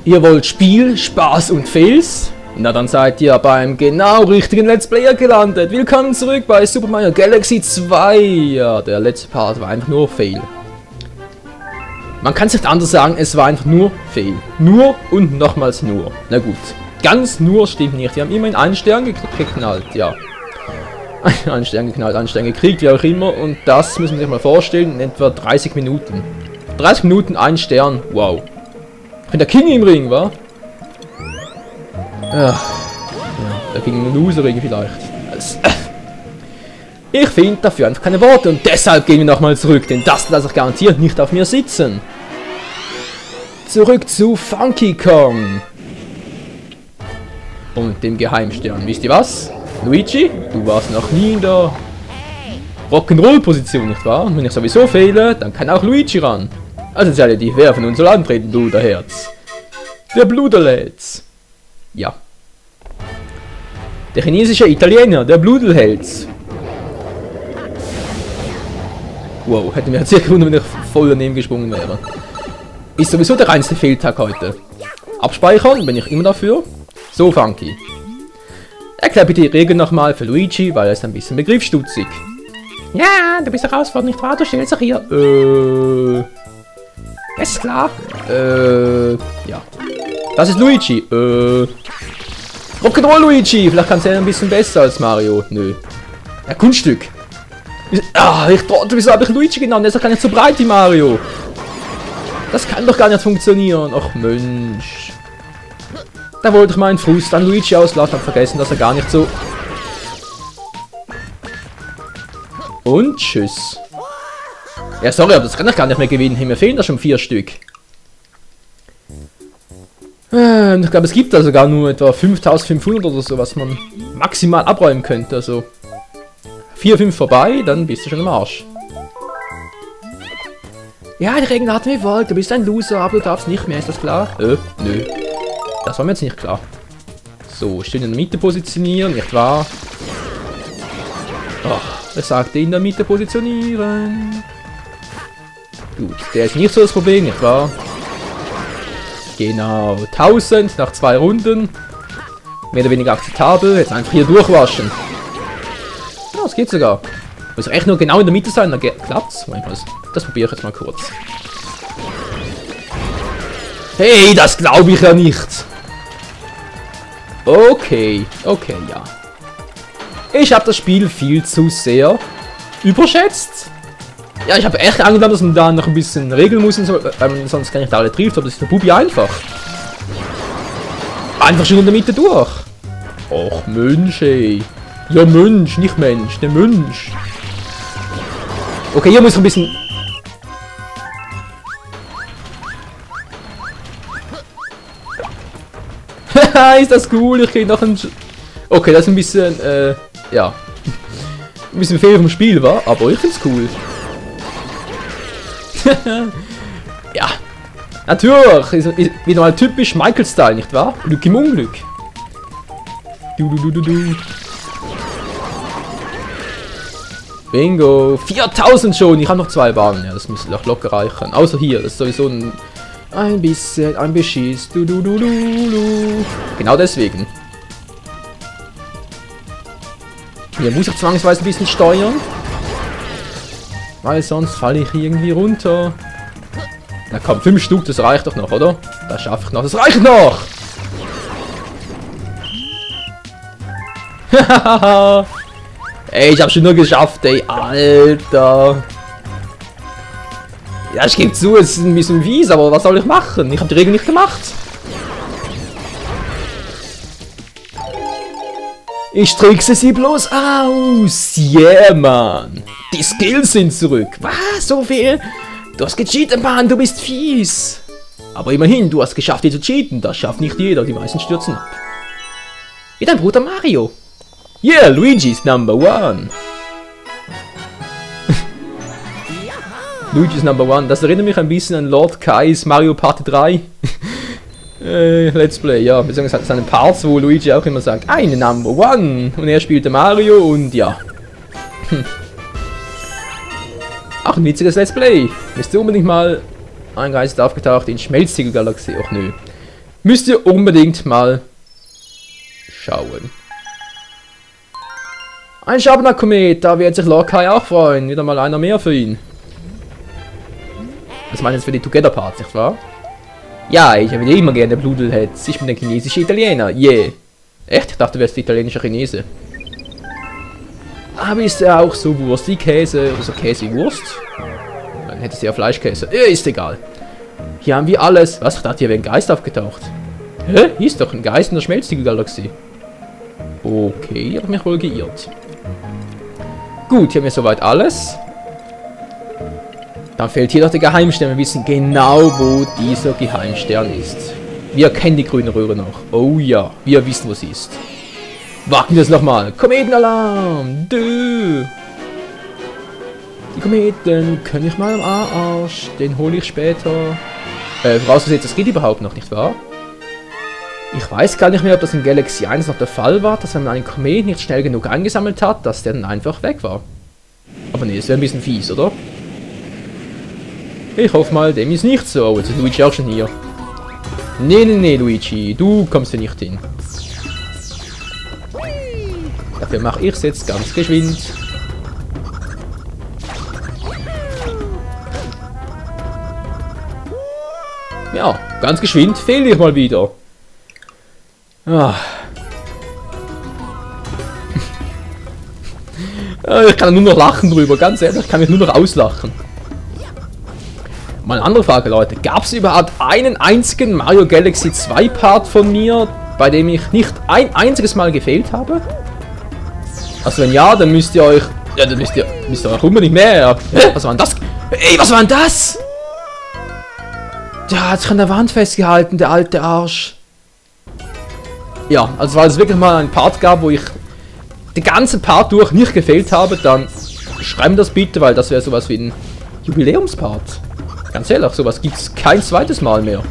Ihr wollt Spiel, Spaß und Fails? Na dann seid ihr beim genau richtigen Let's Player gelandet. Willkommen zurück bei Super Mario Galaxy 2. Ja, der letzte Part war einfach nur Fail. Man kann es nicht anders sagen, es war einfach nur Fail. Nur und nochmals nur. Na gut, ganz nur stimmt nicht. Wir haben immerhin einen Stern geknallt, ja. Einen Stern geknallt, einen Stern gekriegt, wie auch immer. Und das müssen wir sich mal vorstellen, in etwa 30 Minuten. 30 Minuten, ein Stern, wow. Ich bin der King im Ring, wa? Ja, der King im Loser-Ring vielleicht. Ich finde dafür einfach keine Worte und deshalb gehen wir nochmal zurück, denn das lasse ich garantiert nicht auf mir sitzen. Zurück zu Funky Kong. Und dem Geheimstern. Wisst ihr was? Luigi, du warst noch nie in der Rock'n'Roll-Position, nicht wahr? Und wenn ich sowieso fehle, dann kann auch Luigi ran. Also seid die, wer von uns soll antreten, Bruderherz? Der Bluderletz. Ja. Der chinesische Italiener, der Bludelhels. Wow, hätte mir jetzt sehr gewundert, wenn ich voll daneben gesprungen wäre. Ist sowieso der reinste Fehltag heute. Abspeichern, bin ich immer dafür. So, Funky. Erklär bitte die Regeln nochmal für Luigi, weil er ist ein bisschen begriffsstutzig. Ja, du bist herausfordernd, nicht wahr? Du stellst dich hier. Ist klar. Ja. Das ist Luigi. Rock'n'Roll Luigi. Vielleicht kannst du ja ein bisschen besser als Mario. Nö. Ja, Kunststück. Ah, wieso habe ich Luigi genannt? Der ist doch gar nicht so breit wie Mario. Das kann doch gar nicht funktionieren. Ach Mensch. Da wollte ich meinen Frust an Luigi auslassen und vergessen, dass er gar nicht so... Und tschüss. Ja, sorry, aber das kann ich gar nicht mehr gewinnen. Mir fehlen da schon 4 Stück. Ich glaube, es gibt da sogar nur etwa 5500 oder so, was man maximal abräumen könnte. Also 4, 5 vorbei, dann bist du schon am Arsch. Ja, die Regeln hatten wir wollt. Du bist ein Loser, aber du darfst nicht mehr. Ist das klar? Nö. Das war mir jetzt nicht klar. So, schön in der Mitte positionieren, nicht wahr? Oh, ich sagte in der Mitte positionieren. Gut, der ist nicht so das Problem, nicht wahr? Genau, 1000 nach 2 Runden. Mehr oder weniger akzeptabel. Jetzt einfach hier durchwaschen. Ja, das geht sogar. Muss echt nur genau in der Mitte sein, dann klappt's. Das probiere ich jetzt mal kurz. Hey, das glaube ich ja nicht. Okay, ja. Ich habe das Spiel viel zu sehr überschätzt. Ja, ich habe echt angenommen, dass man da noch ein bisschen regeln muss, und so, weil man sonst gar nicht alle trifft, aber das ist für Bubi einfach. Einfach schon in der Mitte durch. Och, Mensch, ey. Ja, Mensch, nicht Mensch, der Mensch. Okay, hier muss ich ein bisschen... Haha, ist das cool, ich krieg noch ein... Okay, das ist ein bisschen, ja. Ein bisschen Fehler vom Spiel, war, aber ich find's cool. Ja, natürlich, ist wieder mal typisch Michael-Style, nicht wahr? Glück im Unglück. Du. Bingo, 4000 schon, ich habe noch 2 Bahnen, ja, das müsste doch locker reichen. Außer hier, das ist sowieso ein bisschen, ein Beschiss, du. Genau deswegen. Hier muss ich zwangsweise ein bisschen steuern. Weil sonst falle ich irgendwie runter. Na komm, 5 Stück, das reicht doch noch, oder? Das schaffe ich noch, das reicht noch! Hahaha! Ey, ich habe schon nur geschafft, ey, Alter! Ja, ich gebe zu, es ist ein bisschen fies, aber was soll ich machen? Ich habe die Regeln nicht gemacht. Ich trickse sie bloß aus. Yeah, Mann. Die Skills sind zurück. Was? So viel? Du hast gecheatet, Mann. Du bist fies. Aber immerhin, du hast geschafft, die zu cheaten. Das schafft nicht jeder. Die meisten stürzen ab. Wie dein Bruder Mario. Yeah, Luigi's #1. Luigi's #1. Das erinnert mich ein bisschen an Lord Kai's Mario Party 3. Let's Play, ja, beziehungsweise seine Parts, wo Luigi auch immer sagt, eine #1 und er spielte Mario und ja. Ach, ein witziges Let's Play. Müsste unbedingt mal ein Geist aufgetaucht in Schmelztiegel-Galaxie. Och nö. Müsst ihr unbedingt mal schauen. Ein Schabner-Komet, da wird sich Lorkai auch freuen. Wieder mal einer mehr für ihn. Das meint jetzt für die Together-Parts, nicht wahr? Ja, ich habe immer gerne Bludelheads. Ich bin der chinesische Italiener. Yeah. Echt? Ich dachte, du wärst italienischer Chinese. Aber ist er auch so Wurst wie Käse? Oder so Käse wie Wurst? Dann hätte sie ja Fleischkäse. Ist egal. Hier haben wir alles. Was? Ich dachte, hier wäre ein Geist aufgetaucht. Hä? Hier ist doch ein Geist in der Schmelztiegelgalaxie. Okay, ich habe mich wohl geirrt. Gut, hier haben wir soweit alles. Dann fehlt hier noch der Geheimstern. Wir wissen genau, wo dieser Geheimstern ist. Wir kennen die grüne Röhre noch. Oh ja, wir wissen, wo sie ist. Warten wir es nochmal. Kometenalarm! Dö! Die Kometen können ich mal am Arsch. Den hole ich später. Vorausgesetzt, das geht überhaupt noch, nicht wahr? Ich weiß gar nicht mehr, ob das in Galaxy 1 noch der Fall war, dass wenn man einen Komet nicht schnell genug eingesammelt hat, dass der dann einfach weg war. Aber nee, das wäre ein bisschen fies, oder? Ich hoffe mal, dem ist nicht so. Oh, jetzt ist Luigi auch schon hier. Nee, Luigi, du kommst hier nicht hin. Dafür mache ich es jetzt ganz geschwind. Ja, ganz geschwind fehle ich mal wieder. Ah. Ich kann nur noch lachen drüber, ganz ehrlich, ich kann mich nur noch auslachen. Mal eine andere Frage, Leute. Gab es überhaupt einen einzigen Mario Galaxy 2 Part von mir, bei dem ich nicht ein einziges Mal gefehlt habe? Also wenn ja, dann müsst ihr euch... Ja, dann müsst ihr euch unbedingt mehr... Hä? Was war denn das? Ey, was war denn das? Der hat sich an der Wand festgehalten, der alte Arsch. Ja, also weil es wirklich mal einen Part gab, wo ich den ganzen Part durch nicht gefehlt habe, dann schreiben das bitte, weil das wäre sowas wie ein Jubiläumspart. Ganz ehrlich, sowas gibt es kein zweites Mal mehr.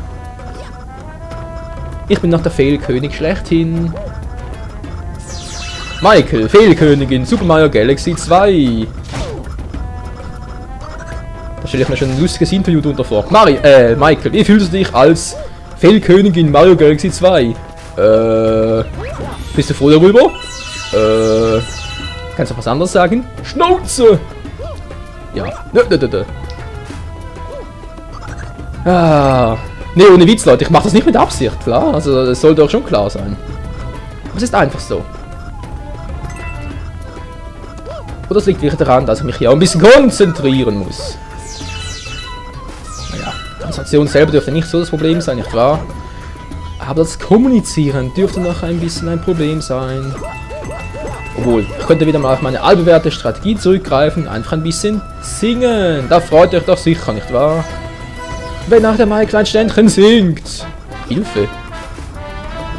Ich bin noch der Fehlkönig schlechthin. Michael, Fehlkönigin, Super Mario Galaxy 2. Da stelle ich mir schon ein lustiges Interview drunter vor. Michael, wie fühlst du dich als Fehlkönigin Mario Galaxy 2? Bist du froh darüber? Kannst du was anderes sagen? Schnauze! Ja. Ah. Ne, ohne Witz, Leute, ich mache das nicht mit Absicht, klar? Also, das sollte auch schon klar sein. Aber es ist einfach so. Oder es liegt wirklich daran, dass ich mich hier auch ein bisschen konzentrieren muss. Naja, die Konzentration selber dürfte nicht so das Problem sein, nicht wahr? Aber das Kommunizieren dürfte noch ein bisschen ein Problem sein. Obwohl, ich könnte wieder mal auf meine allbewährte Strategie zurückgreifen, einfach ein bisschen singen. Da freut ihr euch doch sicher, nicht wahr? Wenn auch der Michael ein Ständchen singt. Hilfe.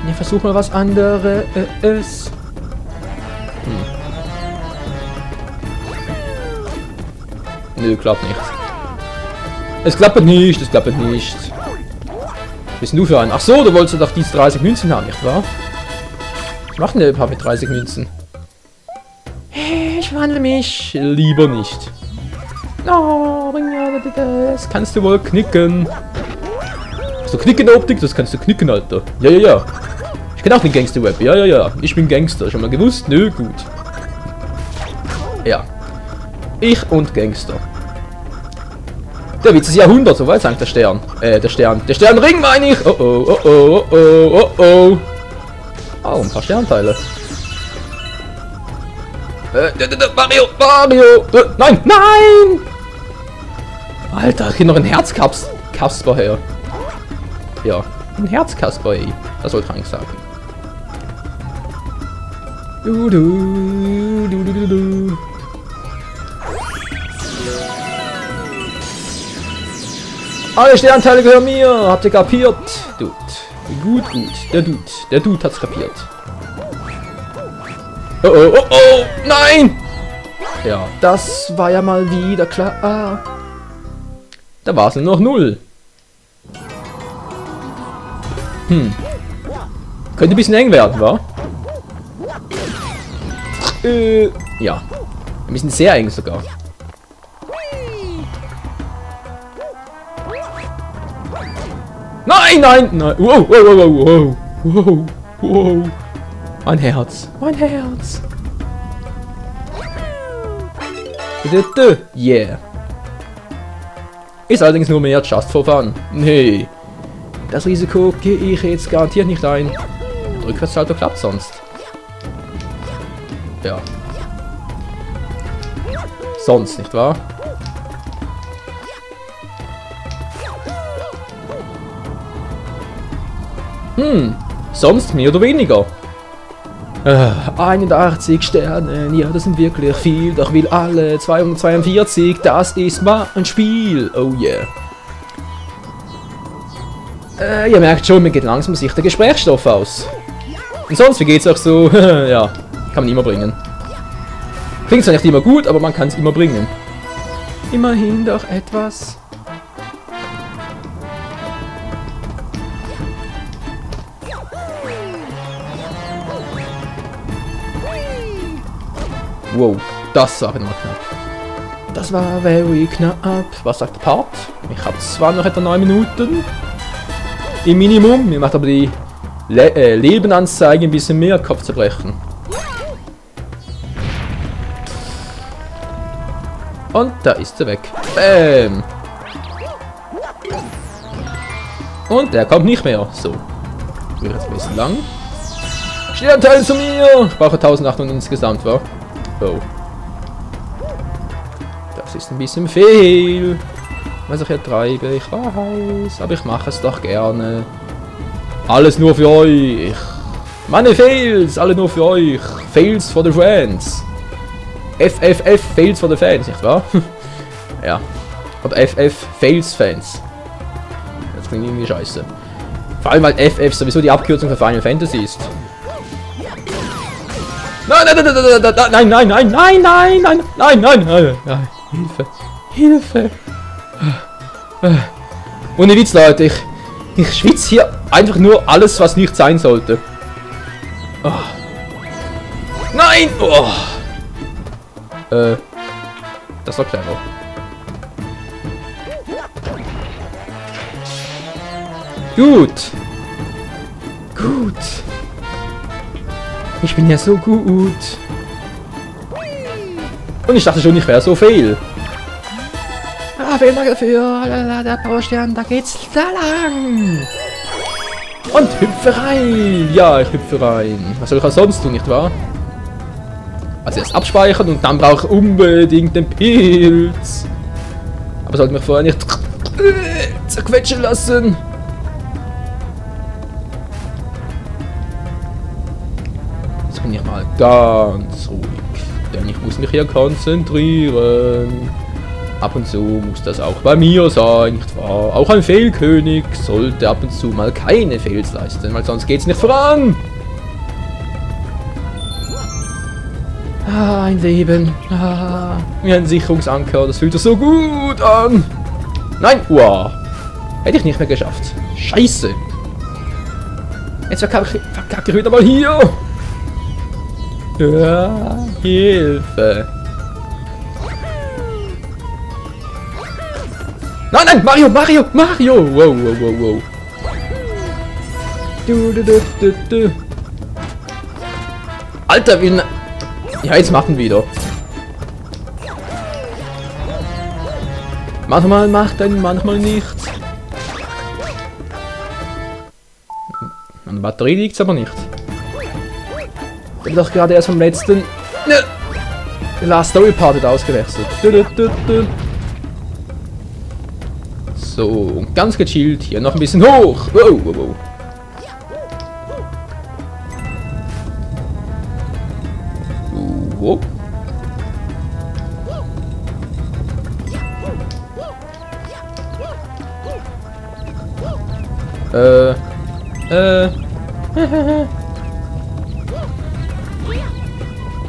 Ich versuche mal was anderes. Nö, klappt nicht. Es klappt nicht, es klappt nicht. Was bist du für einen? Ach so, du wolltest doch diese 30 Münzen haben, nicht wahr? Was macht denn der überhaupt mit 30 Münzen? Ich wandle mich lieber nicht. Oh, das kannst du wohl knicken. So Knicken-Optik, das kannst du knicken, Alter. Ja. Ich kenne auch den Gangster-Web. Ja. Ich bin Gangster. Schon mal gewusst? Nö, gut. Ja. Ich und Gangster. Der Witz des Jahrhunderts, so weit sagt der Stern. Der Sternring meine ich. Oh. Oh, ein paar Sternteile. Mario! Nein! Alter, ich krieg noch ein Herzkasper her. Ja, ein Herzkasper, ey. Das wollte ich eigentlich sagen. Alle Sternteile gehören mir! Habt ihr kapiert? Dude. Gut. Der Dude hat's kapiert. Oh, nein! Ja, das war ja mal wieder klar. Da war es nur noch 0. Könnte ein bisschen eng werden, wa? Ja. Ein bisschen sehr eng sogar. Nein! Nein, nein, nein. Wow, wow, wow, wow, wow, wow. Mein Herz, mein Herz. Yeah. Ist allerdings nur mehr just for fun. Nee. Das Risiko gehe ich jetzt garantiert nicht ein. Rückwärtssalto klappt sonst. Ja. Sonst, nicht wahr? Sonst mehr oder weniger. 81 Sterne, ja, das sind wirklich viel, doch will alle 242, das ist mal ein Spiel, oh yeah. Ihr merkt schon, mir geht langsam sich der Gesprächsstoff aus. Und sonst, wie geht's euch so? Ja, kann man immer bringen. Klingt zwar nicht immer gut, aber man kann es immer bringen. Immerhin doch etwas. Wow, das war nochmal knapp. Das war very knapp. Was sagt der Part? Ich habe zwar noch etwa 9 Minuten. Im Minimum. Mir macht aber die Lebenanzeige ein bisschen mehr Kopfzerbrechen. Und da ist er weg. Bäm. Und der kommt nicht mehr. So. Wird jetzt ein bisschen lang. Sternteil zu mir! Ich brauche 1800 insgesamt, wa? Oh. Das ist ein bisschen viel. Was ich hier treibe, ich weiß. Aber ich mache es doch gerne. Alles nur für euch. Meine Fails, alle nur für euch. Fails for the friends. FFF, Fails for the Fans, nicht wahr? Ja. Oder FF, Fails Fans. Das klingt irgendwie scheiße. Vor allem, weil FF sowieso die Abkürzung für Final Fantasy ist. Nein, nein, nein, nein, nein, nein, nein, nein, nein, nein, nein, nein, nein, Hilfe, Hilfe. Ohne Witz, Leute, ich schwitze hier einfach nur alles, was nicht sein sollte. Oh. Nein! Oh. Das war clever. Gut. Gut. Ich bin ja so gut. Und ich dachte schon, ich wäre so fail. Ah, vielen Dank dafür. Der Powerstern, da geht's da lang. Und hüpfe rein. Ja, ich hüpfe rein. Was soll ich auch sonst tun, nicht wahr? Also erst abspeichern und dann brauche ich unbedingt den Pilz. Aber sollte mich vorher nicht zerquetschen lassen. Jetzt bin ich mal ganz ruhig. Denn ich muss mich hier konzentrieren. Ab und zu muss das auch bei mir sein, nicht wahr? Auch ein Fehlkönig sollte ab und zu mal keine Fails leisten, weil sonst geht's nicht voran. Ah, ein Leben. Ah, wie ein Sicherungsanker. Das fühlt sich so gut an. Nein, wow. Hätte ich nicht mehr geschafft. Scheiße. Jetzt verkacke ich wieder mal hier. Ja, Hilfe. Nein, nein, Mario, Mario, Mario. Wow, wow, wow, wow. Du. Alter, wie... Ja, jetzt machen wir wieder. Manchmal macht er, manchmal nicht. An der Batterie liegt es aber nicht. Ich bin doch gerade erst vom letzten... Last Story Part ausgewechselt. So, ganz gechillt. Hier noch ein bisschen hoch. Wow, wow, wow. Wow.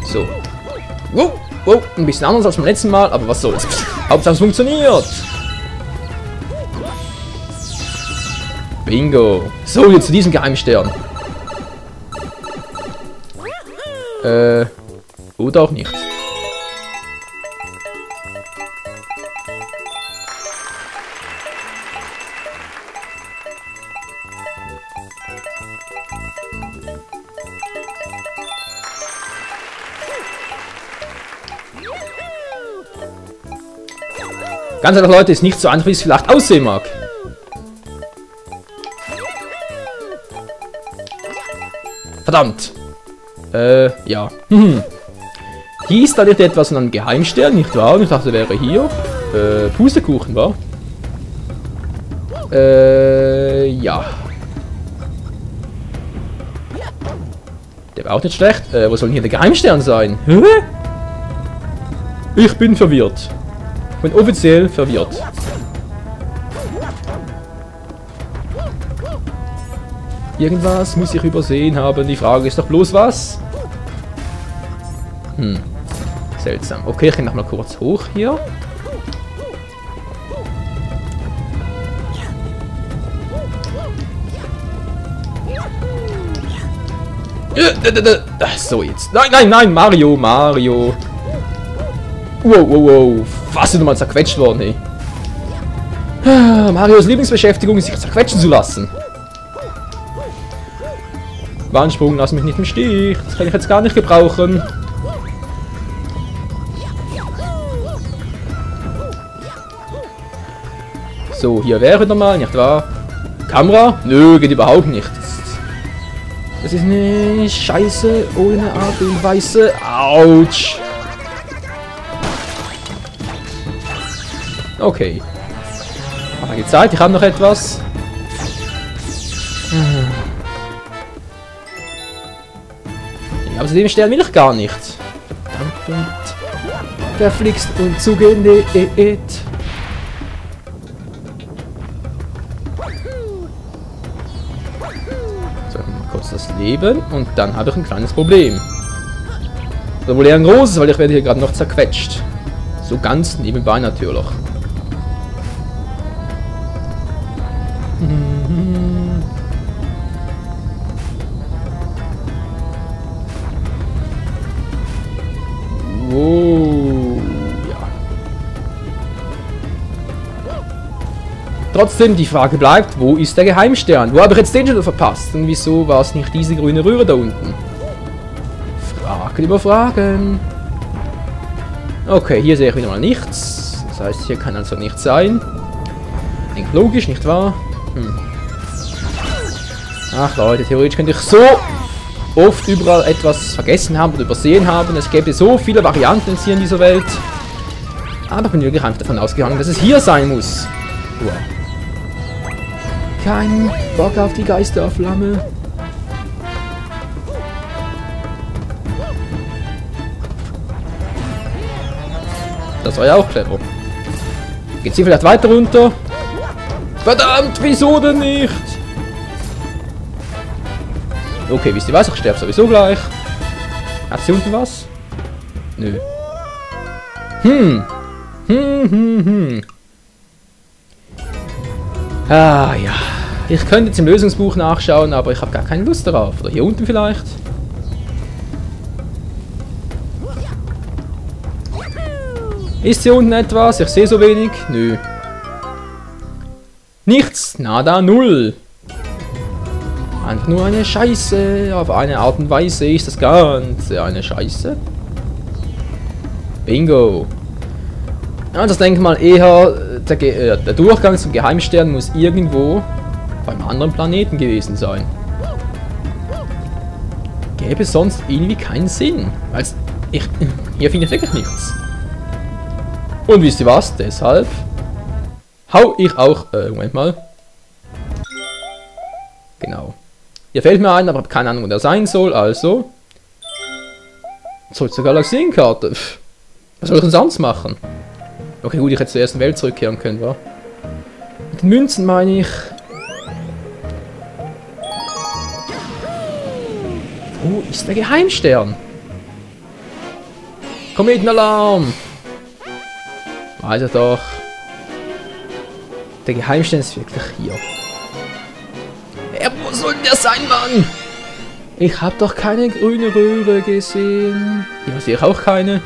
So. Wow, wow, ein bisschen anders als beim letzten Mal, aber was soll's. Hauptsache es funktioniert. Bingo. So, jetzt zu diesem Geheimstern. Oder auch nicht. Ganz ehrlich, Leute, ist nicht so einfach, wie es vielleicht aussehen mag. Verdammt. Ja. Hier ist da nicht etwas von einem Geheimstern, nicht wahr? Ich dachte, wäre hier. Pustekuchen, war? Ja. Der war auch nicht schlecht. Wo soll denn hier der Geheimstern sein? Hä? Ich bin verwirrt. Ich bin offiziell verwirrt. Irgendwas muss ich übersehen haben. Die Frage ist doch bloß was? Seltsam. Okay, ich gehe nochmal kurz hoch hier. So jetzt. Nein, nein, nein, Mario, Mario. Wow, wow, wow. Was ist nochmal zerquetscht worden, ey? Marios Lieblingsbeschäftigung ist, sich zerquetschen zu lassen. Warnsprung, lass mich nicht im Stich. Das kann ich jetzt gar nicht gebrauchen. So, hier wäre nochmal, nicht wahr? Kamera? Nö, geht überhaupt nicht. Das ist eine Scheiße ohne Art und Weise. Autsch. Okay. Aber die Zeit, ich habe noch etwas. Ja, aber zu dem Stern will ich gar nicht. Verdammt und verflixt und zugenäht. So, mal kurz das Leben und dann habe ich ein kleines Problem. Oder wohl eher ein großes, weil ich werde hier gerade noch zerquetscht. So ganz nebenbei natürlich. Oh, ja. Trotzdem, die Frage bleibt, wo ist der Geheimstern? Wo habe ich jetzt den schon verpasst? Und wieso war es nicht diese grüne Röhre da unten? Fragen über Fragen. Okay, hier sehe ich wieder mal nichts. Das heißt, hier kann also nichts sein. Klingt logisch, nicht wahr? Ach Leute, theoretisch könnte ich so oft überall etwas vergessen haben oder übersehen haben. Es gäbe so viele Varianten hier in dieser Welt. Aber ich bin wirklich einfach davon ausgegangen, dass es hier sein muss. Wow. Kein Bock auf die Geisterflamme. Das war ja auch clever. Geht's hier vielleicht weiter runter? Verdammt, wieso denn nicht? Okay, wisst ihr was? Ich sterbe sowieso gleich. Hat hier unten was? Nö. Ah, ja. Ich könnte jetzt im Lösungsbuch nachschauen, aber ich habe gar keine Lust darauf. Oder hier unten vielleicht? Ist hier unten etwas? Ich sehe so wenig. Nö. Nichts. Nada, null. Einfach nur eine Scheiße. Auf eine Art und Weise ist das Ganze eine Scheiße. Bingo. Ja, das denke ich mal eher, der Durchgang zum Geheimstern muss irgendwo auf einem anderen Planeten gewesen sein. Gäbe sonst irgendwie keinen Sinn. Weil hier finde ich wirklich nichts. Und wisst ihr was? Deshalb hau ich auch... Moment mal. Genau. Hier fällt mir ein, aber habe keine Ahnung, wo der sein soll. Also... Zurück zur Galaxienkarte. Was soll ich denn sonst machen? Okay, gut, ich hätte zur ersten Welt zurückkehren können, wa? Mit den Münzen meine ich... Wo ist der Geheimstern? Kometenalarm! Weiß er doch. Der Geheimstern ist wirklich hier. Wo soll denn der sein, Mann? Ich habe doch keine grüne Röhre gesehen. Hier sehe ich auch keine.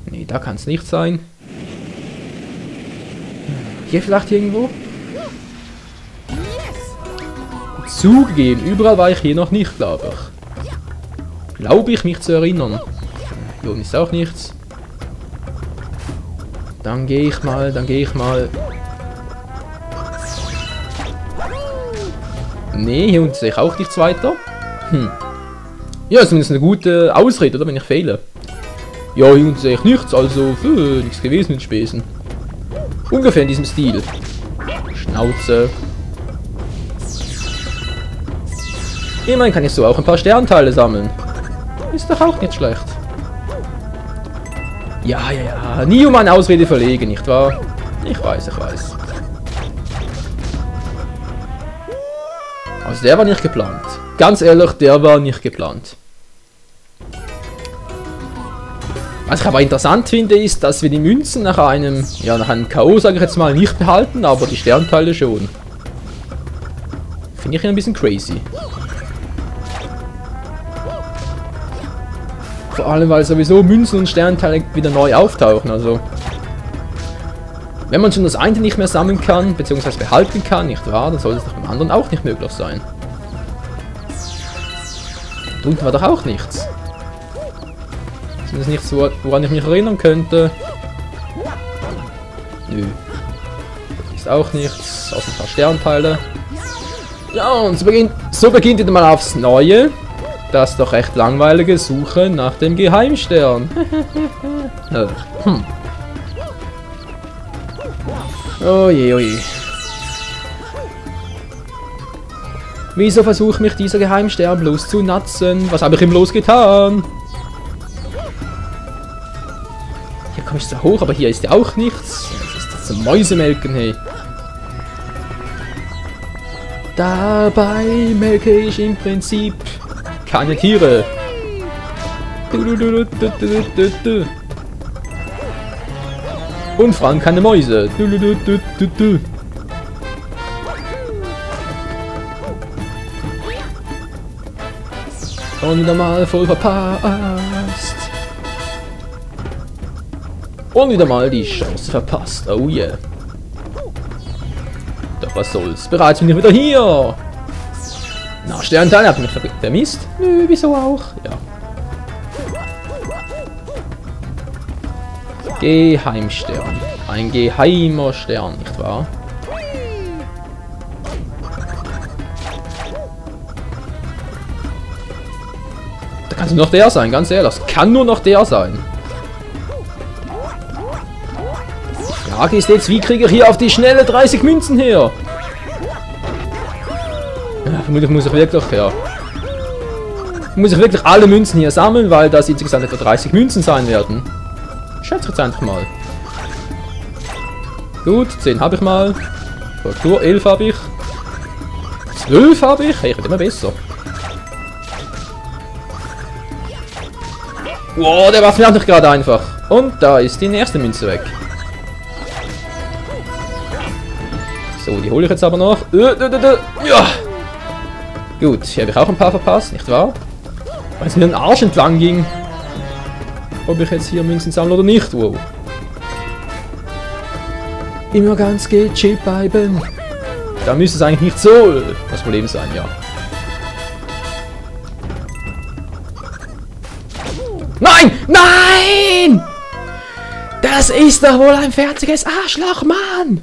Nee, da kann es nicht sein. Hier vielleicht irgendwo? Zugegeben, überall war ich hier noch nicht, glaube ich. Glaube ich mich zu erinnern. Hier unten ist auch nichts. Dann gehe ich mal, dann gehe ich mal. Nee, hier unten sehe ich auch nichts weiter. Ja, ist zumindest eine gute Ausrede, oder? Wenn ich fehle. Ja, hier unten sehe ich nichts, also nichts gewesen mit Spesen. Ungefähr in diesem Stil. Schnauze. Immerhin kann ich so auch ein paar Sternteile sammeln. Ist doch auch nicht schlecht. Ja. Nie um eine Ausrede verlegen, nicht wahr? Ich weiß. Also der war nicht geplant. Ganz ehrlich, der war nicht geplant. Was ich aber interessant finde, ist, dass wir die Münzen nach einem K.O., sage ich jetzt mal, nicht behalten, aber die Sternteile schon. Finde ich ein bisschen crazy. Vor allem, weil sowieso Münzen und Sternteile wieder neu auftauchen, also... Wenn man schon das eine nicht mehr sammeln kann, beziehungsweise behalten kann, nicht wahr, dann soll es doch beim anderen auch nicht möglich sein. Da unten war doch auch nichts. Ist das nichts, woran ich mich erinnern könnte? Nö. Ist auch nichts, außer ein paar Sternteile. Ja, und so beginnt wieder mal aufs Neue. Das doch recht langweilige Suchen nach dem Geheimstern. Oh je. Wieso versucht mich dieser Geheimstern bloß zu natzen? Was habe ich ihm bloß getan? Hier komme ich so hoch, aber hier ist ja auch nichts. Das ist zum Mäusemelken, hey. Dabei melke ich im Prinzip keine Tiere. Und Frank keine Mäuse. Und wieder mal voll verpasst. Und wieder mal die Chance verpasst. Oh yeah. Doch was soll's. Bereits bin ich wieder hier. Na, Sternteil, habt ihr mich vermisst? Nö, wieso auch? Ja. Geheimstern. Ein geheimer Stern, nicht wahr? Da kann es nur noch der sein, ganz ehrlich. Das kann nur noch der sein. Die Frage ist jetzt, wie kriege ich hier auf die schnelle 30 Münzen her? Ja, vermutlich muss ich wirklich, muss ich wirklich alle Münzen hier sammeln, weil das insgesamt etwa 30 Münzen sein werden. Ich schätze jetzt einfach mal. Gut, 10 habe ich mal. Korrektur, 11 habe ich. 12 habe ich. Hey, ich werde immer besser. Wow, der war vielleicht gerade einfach. Und da ist die nächste Münze weg. So, die hole ich jetzt aber noch. Ja. Gut, hier habe ich auch ein paar verpasst, nicht wahr? Weil es mir den Arsch entlang ging. Ob ich jetzt hier Münzen sammle oder nicht. Wow. Immer ganz gechillt bleiben. Da müsste es eigentlich nicht so das Problem sein, ja. Nein! Nein! Das ist doch wohl ein fertiges Arschloch, Mann!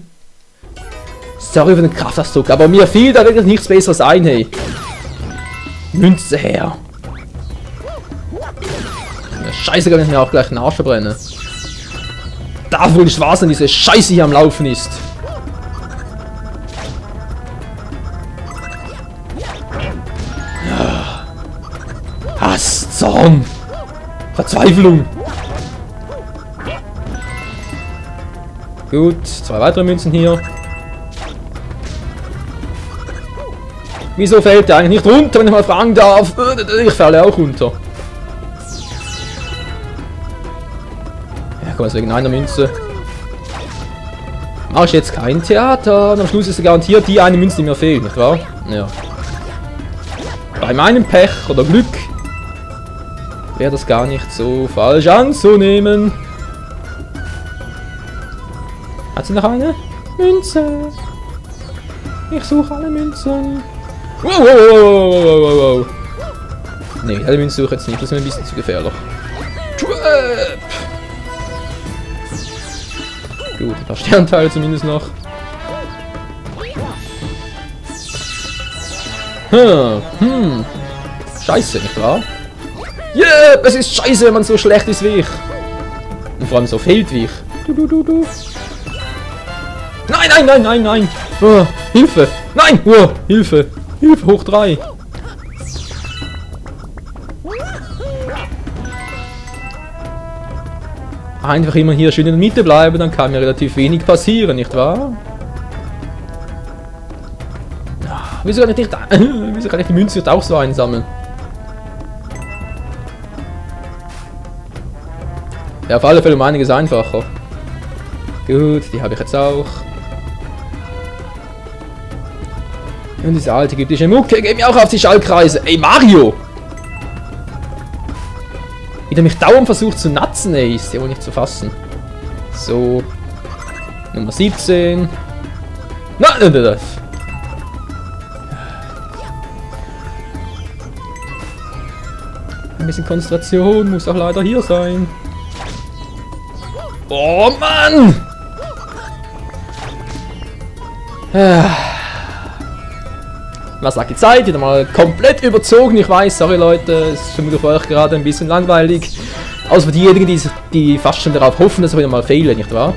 Sorry für den Kraftausdruck, aber mir fiel da wirklich nichts Besseres ein, hey. Münze her. Scheiße, kann ich mir auch gleich den Arsch verbrennen. Darf wohl nicht wahr sein, diese Scheiße hier am Laufen ist. Ja. Hass, Zorn, Verzweiflung. Gut, 2 weitere Münzen hier. Wieso fällt der eigentlich nicht runter, wenn ich mal fragen darf? Ich falle auch runter. Ja, komm, also wegen einer Münze. Mach ich jetzt kein Theater. Und am Schluss ist garantiert die eine Münze, die mir fehlt, nicht wahr? Ja. Bei meinem Pech oder Glück wäre das gar nicht so falsch anzunehmen. Hat sie noch eine? Münze. Ich suche alle Münzen. Wow. Nee, alle Münzen suche ich jetzt nicht. Das ist mir ein bisschen zu gefährlich. Trap. Gut, ein paar Sternteile zumindest noch. Scheiße, nicht wahr? Yeah, es ist scheiße, wenn man so schlecht ist wie ich. Und vor allem so fehlt wie ich. Nein, nein, nein, nein, nein. Oh, Hilfe. Nein, oh, Hilfe. Hilfe, hoch 3. Einfach immer hier schön in der Mitte bleiben, dann kann mir relativ wenig passieren, nicht wahr? Wieso kann ich die Münze auch so einsammeln? Ja, auf alle Fälle um einiges einfacher. Gut, die habe ich jetzt auch. Und diese alte gyptische Mucke geht mir auch auf die Schallkreise. Ey, Mario! Wie der mich dauernd versucht zu natzen, ey, ist ja wohl nicht zu fassen. So. Nummer 17. Nein, nein, nein, nein. Ein bisschen Konzentration muss auch leider hier sein. Oh Mann! Was sagt die Zeit? Wieder mal komplett überzogen. Ich weiß, sorry Leute, es ist schon wieder für euch gerade ein bisschen langweilig. Außer für diejenigen, die fast schon darauf hoffen, dass ich wieder mal fehle, nicht wahr?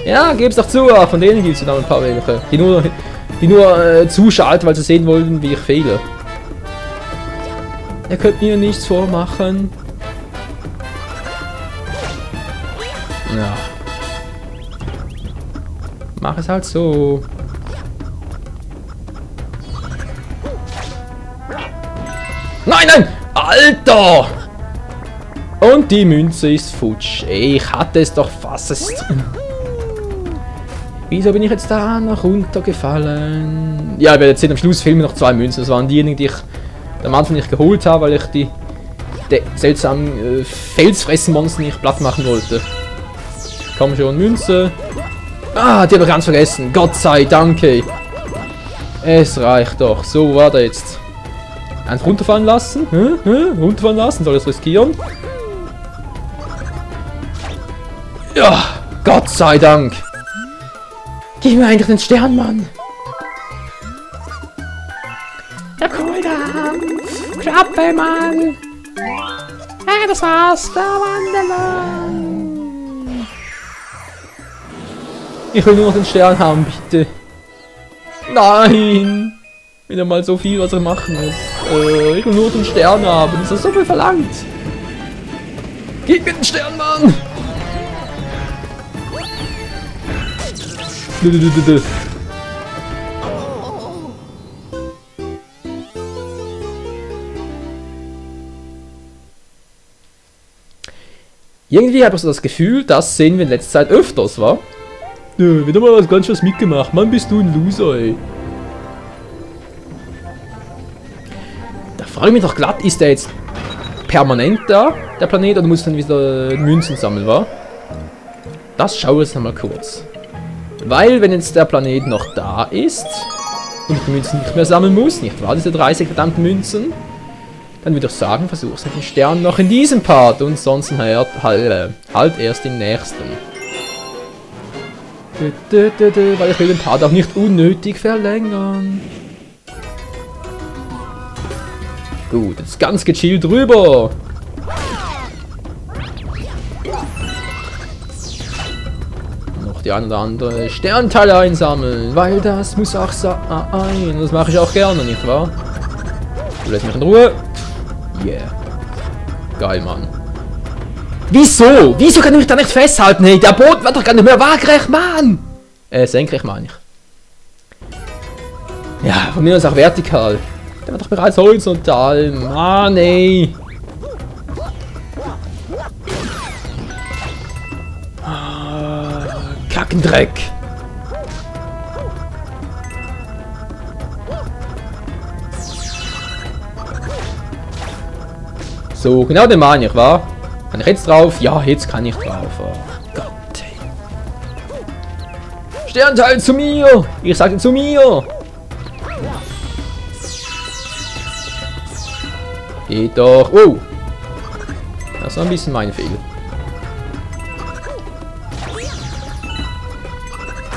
Ja, geb's doch zu, von denen gibt es noch ein paar welche, die nur zuschalten, weil sie sehen wollten, wie ich fehle. Ihr könnt mir nichts vormachen. Ja. Mach es halt so. Nein, nein! Alter! Und die Münze ist futsch. Ey, ich hatte es doch fast. Wieso bin ich jetzt da noch runtergefallen? Ja, ich werde jetzt sehen, am Schluss filmen noch 2 Münzen. Das waren diejenigen, die ich am Anfang nicht geholt habe, weil ich die seltsamen Felsfressenmonster nicht platt machen wollte. Komm schon, Münze. Ah, die habe ich ganz vergessen. Gott sei Dank. Ey. Es reicht doch. So, warte jetzt. Eins runterfallen lassen. Runterfallen lassen, soll ich es riskieren? Ja, Gott sei Dank. Gib mir eigentlich den Stern, Mann. Der Kohldampf. Klappe, Mann. Ja, das war's. Der Wanderer. Ich will nur noch den Stern haben, bitte. Nein. Wieder mal so viel, was er machen muss. Ich will nur den Stern haben. Das ist so viel verlangt. Gib mir den Stern, Mann. Irgendwie habe ich so das Gefühl, das sehen wir in letzter Zeit öfters, wa? Ja, wieder mal ganz was mitgemacht. Mann, bist du ein Loser, ey. Da frage ich mich doch glatt, ist der jetzt permanent da, der Planet, oder muss dann wieder Münzen sammeln, wa? Das schaue ich jetzt nochmal kurz. Weil, wenn jetzt der Planet noch da ist und ich die Münzen nicht mehr sammeln muss, nicht wahr, diese 30 verdammten Münzen, dann würde ich sagen, versuch's mit den Sternen noch in diesem Part und sonst halt erst im nächsten. Weil ich will den Part auch nicht unnötig verlängern. Gut, jetzt ganz gechillt rüber. Noch die ein oder andere Sternteile einsammeln, weil das muss auch sein. Das mache ich auch gerne, nicht wahr? Du lässt mich in Ruhe. Yeah. Geil, Mann. Wieso? Wieso kann ich mich da nicht festhalten? Hey, der Boden wird doch gar nicht mehr waagerecht, Mann! Senkrecht meine ich. Ja, von mir aus auch vertikal. Der war doch bereits horizontal. Mann, ey. Kackendreck. So, genau den meine ich, wa? Kann ich jetzt drauf? Ja, jetzt kann ich drauf. Oh Gott, ey. Sternteil zu mir! Ich sage zu mir! Geht doch. Oh! Das war ein bisschen mein Fehler.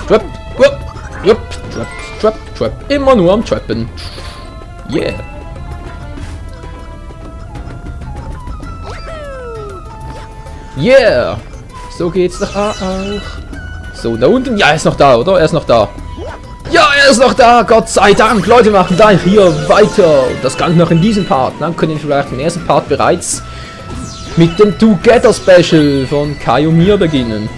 Trap, Trap, Trap, Trap, Trap, Trap. Immer nur am Trappen. Yeah. Yeah. So geht's doch auch. So, da unten. Ja, er ist noch da, oder? Er ist noch da. Ja, er ist noch da. Gott sei Dank. Leute, machen da hier weiter. Das Ganze noch in diesem Part. Dann können wir vielleicht den ersten Part bereits mit dem Together Special von Kai und mir beginnen.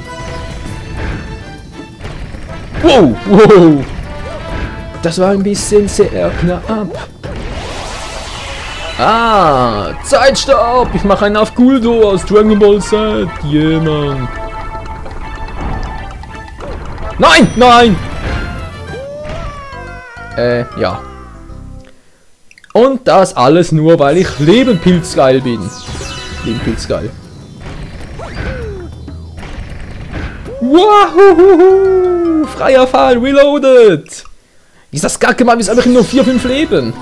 Wow, wow. Das war ein bisschen sehr knapp. Ah, Zeitstopp. Ich mache einen auf Guldo aus Dragon Ball Z. Jemand. Nein, nein. Ja. Und das alles nur, weil ich Lebenpilzgeil bin. Lebenpilzgeil. Wow, freier Fall, reloaded. Ist das kacke, Mann? Wir haben nur 4, 5 Leben.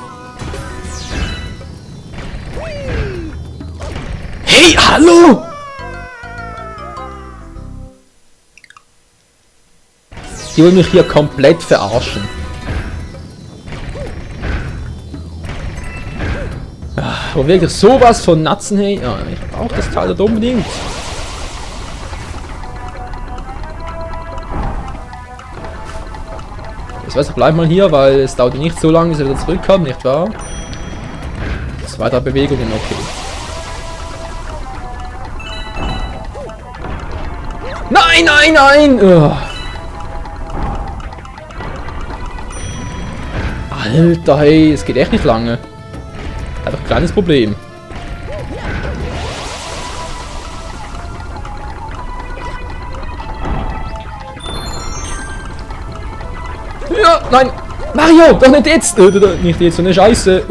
Hey, hallo! Die wollen mich hier komplett verarschen. Aber wirklich sowas von Natzen, hey. Ja, ich brauche das Teil dort unbedingt. Ich weiß, ich bleib mal hier, weil es dauert nicht so lange, bis er wieder zurückkommt, nicht wahr? 2, 3 Bewegungen, okay. Nein, nein, nein! Ugh. Alter, hey, es geht echt nicht lange. Hat doch ein kleines Problem. Ja, nein! Mario, doch nicht jetzt! Nicht jetzt, so eine Scheiße!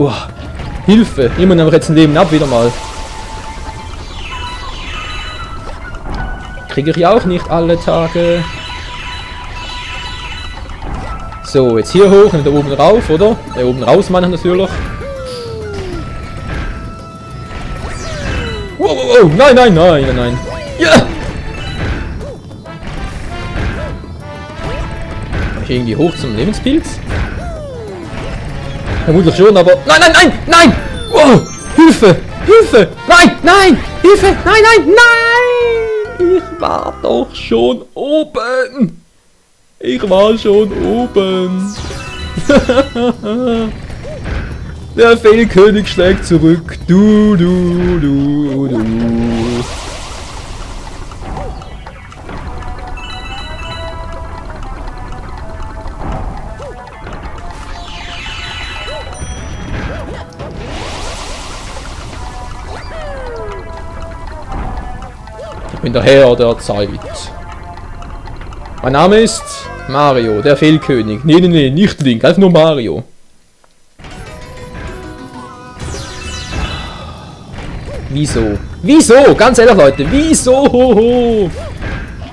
Hilfe! Jemand nimmt jetzt ein Leben ab, wieder mal. Kriege ich auch nicht alle Tage. So, jetzt hier hoch und da oben rauf, oder? Da oben raus, meine ich natürlich. Wow, wow, wow! Nein, nein, nein, nein, nein! Ja! Kann ich irgendwie hoch zum Lebenspilz? Vermutlich schon, aber... Nein, nein, nein, nein! Wow! Hilfe! Hilfe! Nein, nein! Hilfe! Nein, nein, nein! Ich war doch schon oben! Ich war schon oben! Der Fehlkönig schlägt zurück! Du, du, du, du! Ich bin der Herr der Zeit. Mein Name ist Mario, der Fehlkönig. Nee, nee, nee, nicht Link, einfach nur Mario. Wieso? Wieso? Ganz ehrlich, Leute, wieso?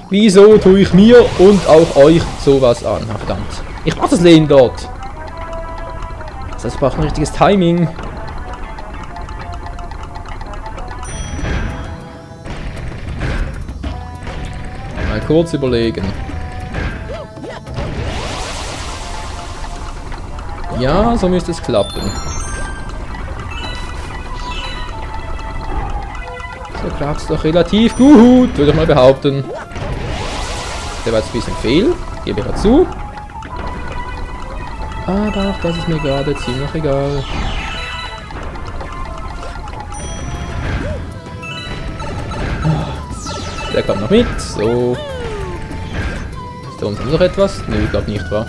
Wieso tue ich mir und auch euch sowas an? Ach, verdammt. Ich mach das Leben dort. Das heißt, ich brauche ein richtiges Timing. Mal kurz überlegen. Ja, so müsste es klappen. So klappt es doch relativ gut, würde ich mal behaupten. Der war jetzt ein bisschen fehl, gebe ich dazu. Aber auch das ist mir gerade ziemlich egal. Der kommt noch mit, so. Ist da unten noch etwas? Ne, ich glaube nicht, wahr?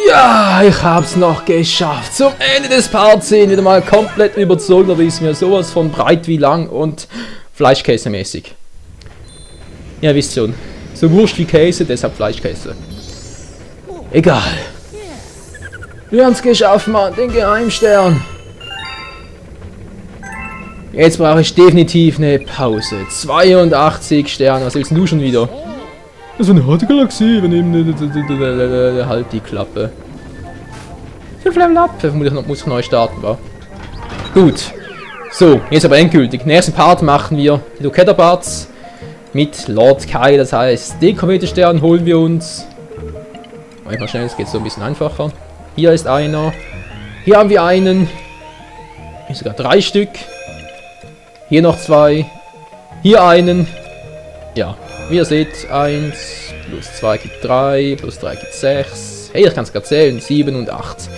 Ja, ich hab's noch geschafft. Zum Ende des Parts 10 wieder mal komplett überzogen, aber ist mir sowas von breit wie lang und Fleischkäse-mäßig. Ja, wisst schon. So Wurst wie Käse, deshalb Fleischkäse. Egal. Wir haben's geschafft, Mann. Den Geheimstern. Jetzt brauche ich definitiv eine Pause. 82 Sterne. Was willst du schon wieder? Das ist eine harte Galaxie. Wir nehmen halt die Klappe. 5 Level up. Muss ich neu starten, wa? Gut. So, jetzt aber endgültig. Den nächsten Part machen wir die Locator Parts mit Lord Kai. Das heißt, den Kometenstern holen wir uns. Mal schnell, es geht so ein bisschen einfacher. Hier ist einer. Hier haben wir einen. Hier sogar 3 Stück. Hier noch 2. Hier einen. Ja, wie ihr seht, 1 plus 2 gibt 3, plus 3 gibt 6. Hey, ich kann es gerade zählen. 7 und 8.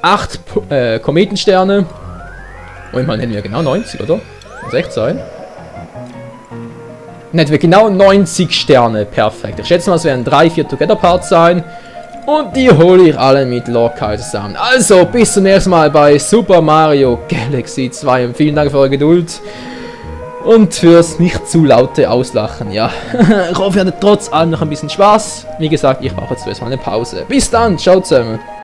8 Kometensterne. Und mal hätten wir genau 90, oder? Muss echt sein. Dann hätten wir genau 90 Sterne. Perfekt. Ich schätze mal, es werden 3-4 Together Parts sein. Und die hole ich alle mit Lord Kai zusammen. Also, bis zum nächsten Mal bei Super Mario Galaxy 2. Und vielen Dank für eure Geduld. Und fürs nicht zu laute Auslachen, ja. Ich hoffe, ihr hattet trotz allem noch ein bisschen Spaß. Wie gesagt, ich mache jetzt erstmal eine Pause. Bis dann, ciao zusammen.